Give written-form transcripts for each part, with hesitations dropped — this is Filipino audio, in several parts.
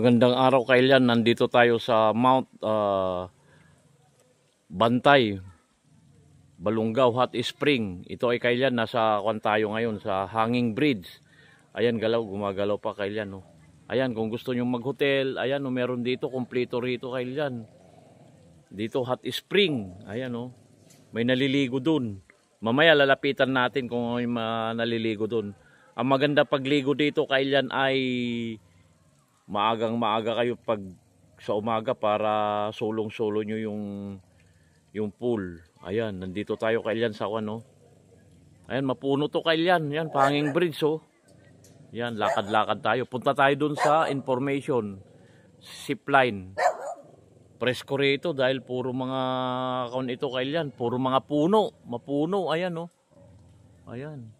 Magandang araw kailan, nandito tayo sa Mount Bantay, Balungaw Hot Spring. Ito ay kailan, nasa kwan tayo ngayon sa Hanging Bridge. Ayan, gumagalaw pa kailan, no. Ayan, kung gusto nyo mag-hotel, ayan, no, meron dito, kumpleto rito kailan. Dito Hot Spring, ayan, no. May naliligo dun. Mamaya lalapitan natin kung may naliligo dun. Ang maganda pagligo dito kailan ay maaga kayo pag sa umaga para sulong-sulo nyo yung pool. Ayan, nandito tayo kailan sa ano. Ayan, mapuno to kailan. Yan, Hanging Bridge, oh. Yan, lakad-lakad tayo. Punta tayo dun sa information. Zipline. Presko rito dahil puro mga ito kailan. Puro mga puno. Mapuno. Ayan, oh. Ayan.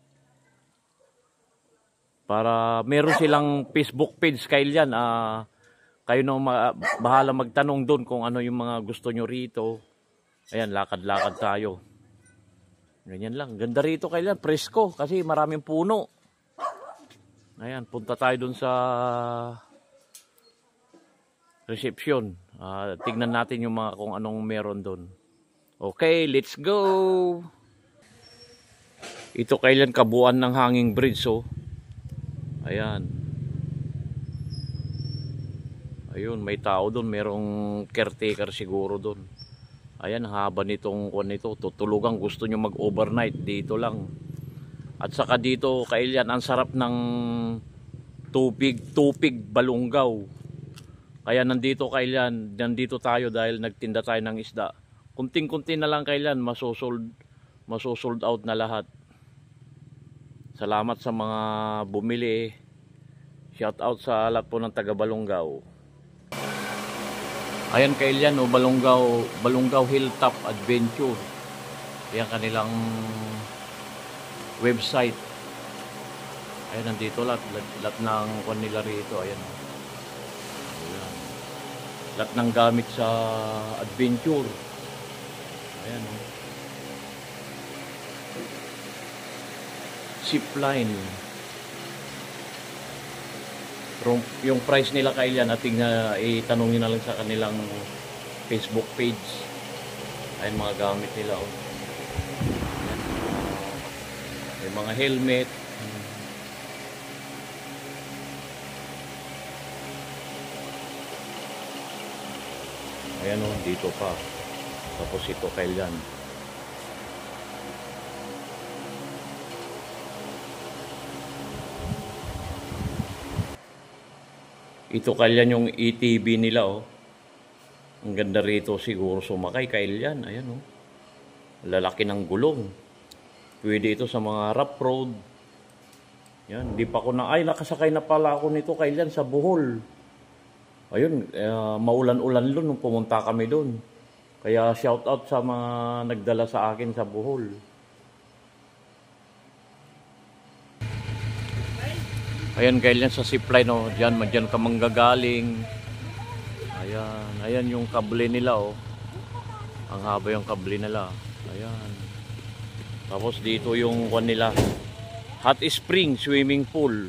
Para meron silang Facebook page kailan. Kayo na bahala magtanong doon kung ano yung mga gusto nyo rito. Ayan, lakad-lakad tayo. Ganyan lang. Ganda rito kailan. Presko kasi maraming puno. Ayan, punta tayo doon sa reception. Tignan natin yung mga kung anong meron doon. Okay, let's go! Ito kailan kabuuan ng Hanging Bridge, oh. Ayan. Ayun, may tao doon, merong caretaker siguro doon. Ayan, haba nitong kuwan nito, tutulugan, gusto nyo mag-overnight dito lang. At saka dito, kailan ang sarap ng tupig Balungaw. Kaya nandito nandito tayo dahil nagtinda tayo ng isda. Kunting-kunti na lang kailan masosold out na lahat. Salamat sa mga bumili. Shout out sa lahat po ng taga Balungaw. Ayan kailan, oh, Balungaw Hilltop Adventure. Ayan kanilang website. Ayan, nandito lahat ng kanila rito. Ayan. Ayan. Lahat ng gamit sa adventure. Ayan, oh. Zipline. Yung price nila kailan itanong nyo na lang sa kanilang Facebook page. Ayun mga gamit nila, oh. May mga helmet. Ayan, oh, dito pa. Tapos ito kailan. Ito kailan yung ATV nila, oh. Ang ganda rito siguro sumakay kailan. Ayan, oh. Lalaki ng gulong. Pwede ito sa mga rough road. Yan, hindi pa ako nakasakay na pala ako nito kailan sa Bohol. Ayun, maulan-ulan doon nung pumunta kami doon. Kaya shout out sa mga nagdala sa akin sa Bohol. Ayan kailan sa zipline, oh. Diyan ka manggagaling. Ayan yung kable nila, oh. Ang haba yung kable nila. Ayan. Tapos dito yung kuwan nila. Hot Spring Swimming Pool.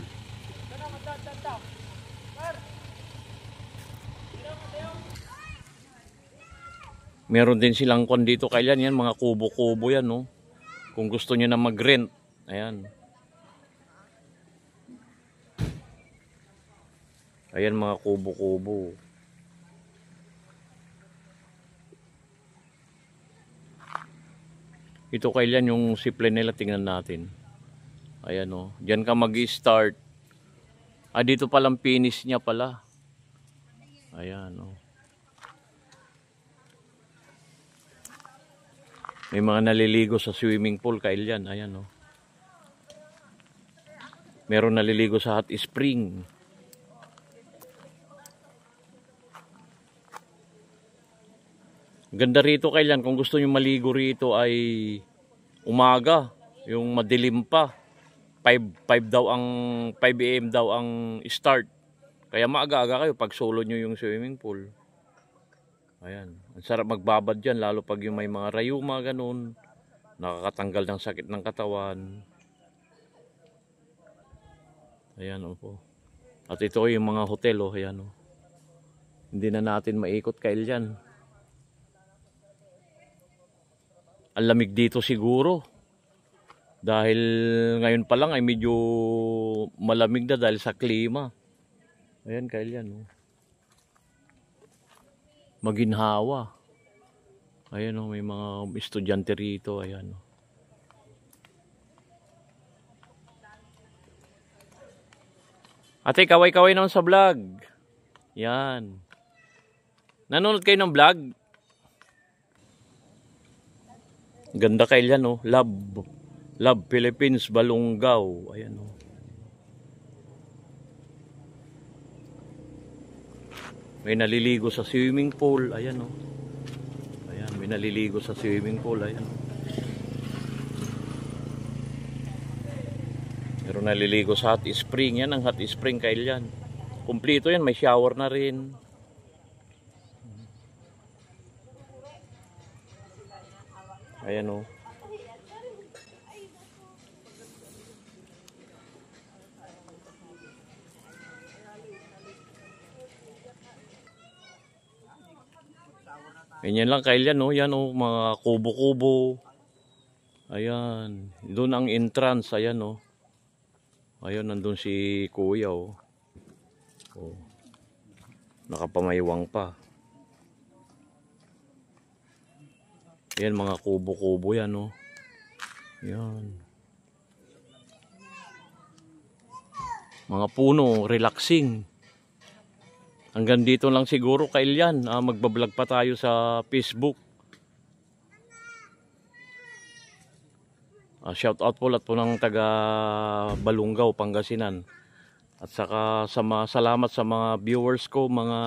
Meron din silang kuwan dito kailan yan, mga kubo-kubo yan, no. Kung gusto niyo na mag-rent. Ayan. Ayan mga kubo-kubo. Ito kailan yung zipline nila, tingnan natin. Ayan, oh. Diyan ka mag-start. Dito palang finish niya pala. Ayan, oh. May mga naliligo sa swimming pool kailan. Ayan, oh. Meron naliligo sa hot spring. Ganda rito kailan, kung gusto nyo maligo rito ay umaga, yung madilim pa. 5 AM daw ang start. Kaya maaga-aga kayo pag solo nyo yung swimming pool. Ayan, ang sarap magbabad dyan, lalo pag yung may mga rayuma ganun, nakakatanggal ng sakit ng katawan. Ayan, opo. At ito yung mga hotel, oh, ayan, oh. Hindi na natin maikot kailyan. Ang lamig dito siguro. Dahil ngayon pa lang ay medyo malamig na dahil sa klima. Ayan kailyan. Oh. Maginhawa. Ayan oh, may mga estudyante rito. Ayan oh. Ate, kaway-kaway naman sa vlog. Yan. Nanonood kayo ng vlog? Ganda kailyan oh. Love Philippines, Balungaw. Ayan oh. May naliligo sa swimming pool. Ayan oh. Ayan, may naliligo sa swimming pool. Ayan oh. Meron naliligo sa hot spring. Yan ang hot spring kailyan. Kumplito yan, may shower na rin. Ayan oh. Ganyan lang kailyan no. Yan oh, mga kubo-kubo. Ayan. Doon ang entrance. Ayan oh. Ayun, nandun si kuya oh. Oh. Nakapamaywang pa. Yan mga kubo-kubo yan oh. Yan. Mga puno, relaxing. Hanggang dito lang siguro kailyan. Magbablog pa tayo sa Facebook. Shout out po lahat po ng taga Balungaw, Pangasinan. At saka salamat sa mga viewers ko, mga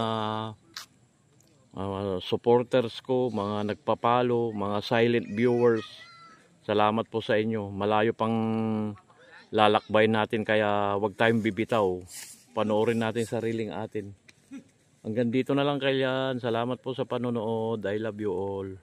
supporters ko, mga nagpapalo, mga silent viewers. Salamat po sa inyo. Malayo pang lalakbay natin kaya wag tayong bibitaw. Panoorin natin sariling atin. Hanggang dito na lang kailyan. Salamat po sa panonood. I love you all.